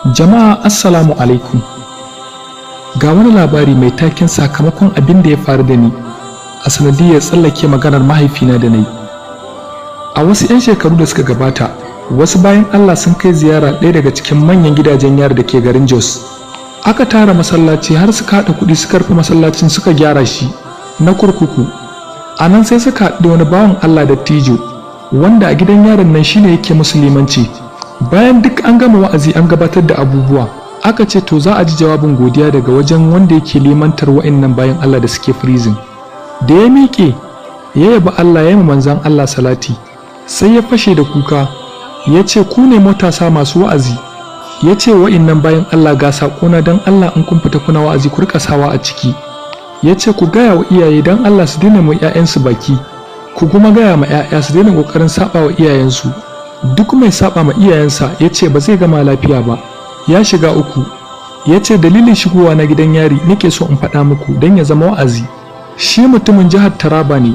Jama'a assalamu alaikum. Ga wani labari mai taken sakamakon abin da ya faru da ni a sanadiyar tsallake maganar mahaifina da na yi. A wasu 'yan shekaru da suka gabata, wasu bayan Allah sun kai ziyara ɗaya daga cikin manyan gidajen yari da ke garin Jos. Aka tara masallaci har suka haɗa kuɗi suka rufe masallacin suka gyara shi na kurkuku. A nan sai suka haɗu da wani bawan Allah dattijo wanda a gidan yaron nan shine yake musulmanci. Bayan duk an gama wa'azi an gabatar da abubuwa, aka ce to za a ji jawabin godiya daga wajen wanda yake limantar wa'annan bayan Allah da suke prison. Da ya miƙe ya yabi Allah ya yi manzan Allah salati, sai ya fashe da kuka ya ce ku ne matasa masu wa'azi, ya ce wa'annan bayan Allah ga saƙona don Allah in kun fita kuna wa'azi ku rika sawa a ciki, ya ce ku gaya wa iyaye don Allah su daina ma 'ya'yansu baki, ku kuma gaya ma 'ya'ya su daina ƙoƙarin saɓa wa iyayensu. Duk mai saba ma iyayensa ya ce ba zai gama lafiya ba, ya shiga uku. Ya ce dalilin shigowa na gidan yari nake so in faɗa muku don ya zama wa'azi. Shi mutumin jihar Taraba ne.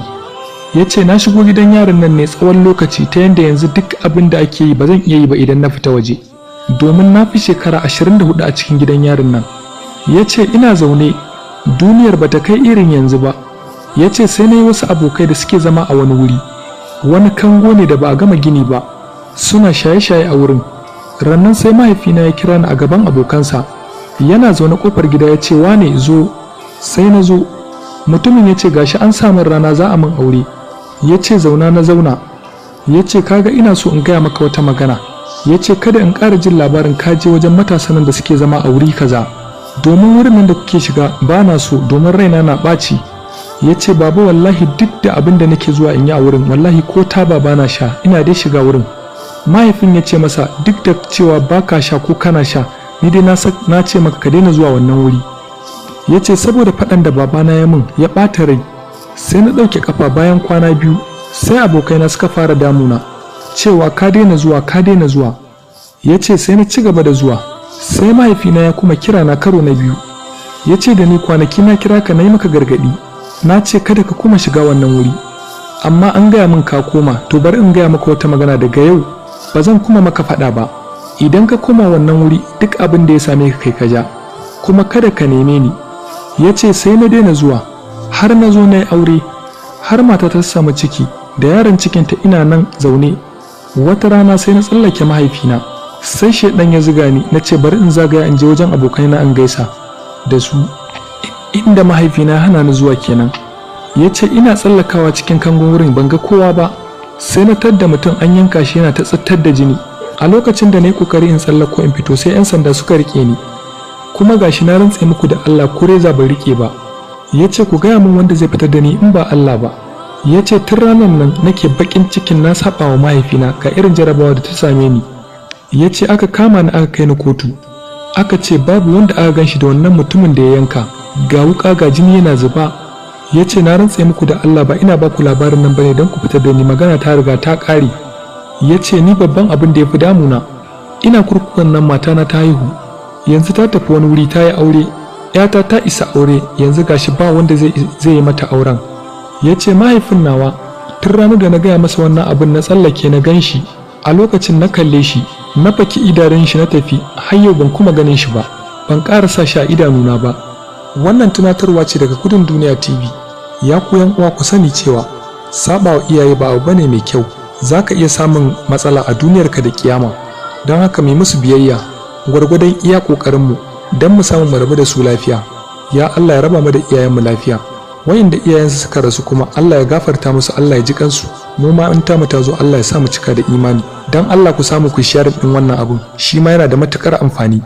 Ya ce na shigo gidan yarin nan ne tsawon lokaci ta yadda yanzu duk abin da ake yi ba zan iya yi ba idan na fita waje, domin na fi shekara 24 a cikin gidan yarin nan. Ya ce ina zaune duniyar ba ta kai irin yanzu ba. Ya ce sai na yi wasu abokai da suke zama a wani wuri, wani kango ne da ba a gama gini ba, suna shaye-shaye a wurin. Rannan sai mahaifina ya kira ni a gaban abokansa, yana zaune kofar gida ya ce wane zo. Sai na zo. Mutumin ya ce gashi an samun rana za a min aure. Ya ce zauna, na zauna. Ya ce kaga ina so in gaya maka wata magana. Ya ce kada in ƙara jin labarin kaje wajen matasan da suke zama a wuri kaza, domin wurin nan da kuke shiga ba na so, domin raina na ɓaci. Ya ce baba wallahi duk da abin da nake zuwa in yi a wurin, wallahi ko taba ba na sha, ina dai shiga wurin. Mahaifin ya ce masa duk da cewa baka sha ko kana sha, ni dai na ce maka ka daina zuwa wannan wuri. Ya ce saboda faɗan da babana ya min ya ɓata rai, sai na ɗauke ƙafa. Bayan kwana biyu sai abokaina suka fara damuna cewa ka daina zuwa, ka daina zuwa. Ya ce sai na ci gaba da zuwa. Sai mahaifina ya kuma kira na karo na biyu. Ya ce da ni kwanaki na kira ka na yi maka gargaɗi, na ce kada ka kuma shiga wannan wuri, amma an gaya min ka koma. To bari in gaya maka wata magana, daga yau ba zan kuma maka faɗa ba. Idan ka koma wannan wuri duk abin da ya same ka kai ka ja, kuma kada ka neme ni. Ya ce sai na daina zuwa har na zo na yi aure, har mata ta samu ciki da yaron cikinta ina nan zaune. Wata rana sai na tsallake mahaifina, sai shaidan ya ziga ni na ce bari in zagaya in je wajen abokaina in gaisa da su, inda mahaifina hana ni zuwa kenan. Ya ce ina tsallakawa cikin kangon wurin ban ga kowa ba, sai na tadda mutum an yanka shi yana ta tsittar da jini. A lokacin da na yi kokari in tsallako in fito sai 'yan sanda suka rike ni, kuma gashi na rantse muku da Allah ko reza bai rike ba. Ya ce ku gaya min wanda zai fitar da ni in ba Allah ba. Ya ce tun ranar nan nake bakin cikin na saba wa mahaifina ga irin jarabawa da ta same ni. Ya ce aka kama ni aka kai ni kotu, aka ce babu wanda aka gan shi da wannan mutumin da ya yanka, ga wuka ga jini yana zuba. Ya ce na rantse muku da Allah ba ina baku labarin nan bane don ku fitar da ni, magana ta riga ta ƙare. Ya ce ni babban abin da ya fi damuna, ina kurkukan nan matana ta haihu, yanzu ta tafi wani wuri ta yi aure, ‘yata ta isa aure, yanzu gashi ba wanda zai yi mata auren. Ya ce mahaifin nawa tun ranar da na gaya masa wannan abin na tsallake na gan shi, a lokacin na kalle shi, na faki idanun shi na tafi, har yau ban kuma ganin shi ba, ban ƙara sa shi a idanuna ba. Wannan tunatarwa ce daga Gudun Duniya TV. Ya ku yan uwa ku sani cewa saba wa iyaye ba abu bane mai kyau, za ka iya samun matsala a duniyarka da kiyama. Don haka mai musu biyayya gwargwadon iya ƙoƙarinmu don mu samu mu rabu da su lafiya. Ya Allah ya raba mu da iyayenmu lafiya, wayanda iyayensu suka rasu kuma Allah ya gafarta musu, Allah ya ji kansu. Mu ma in ta mu ta zo Allah ya sa mu cika da imani. Dan Allah ku samu ku share din wannan abun, shi ma yana da matukar amfani.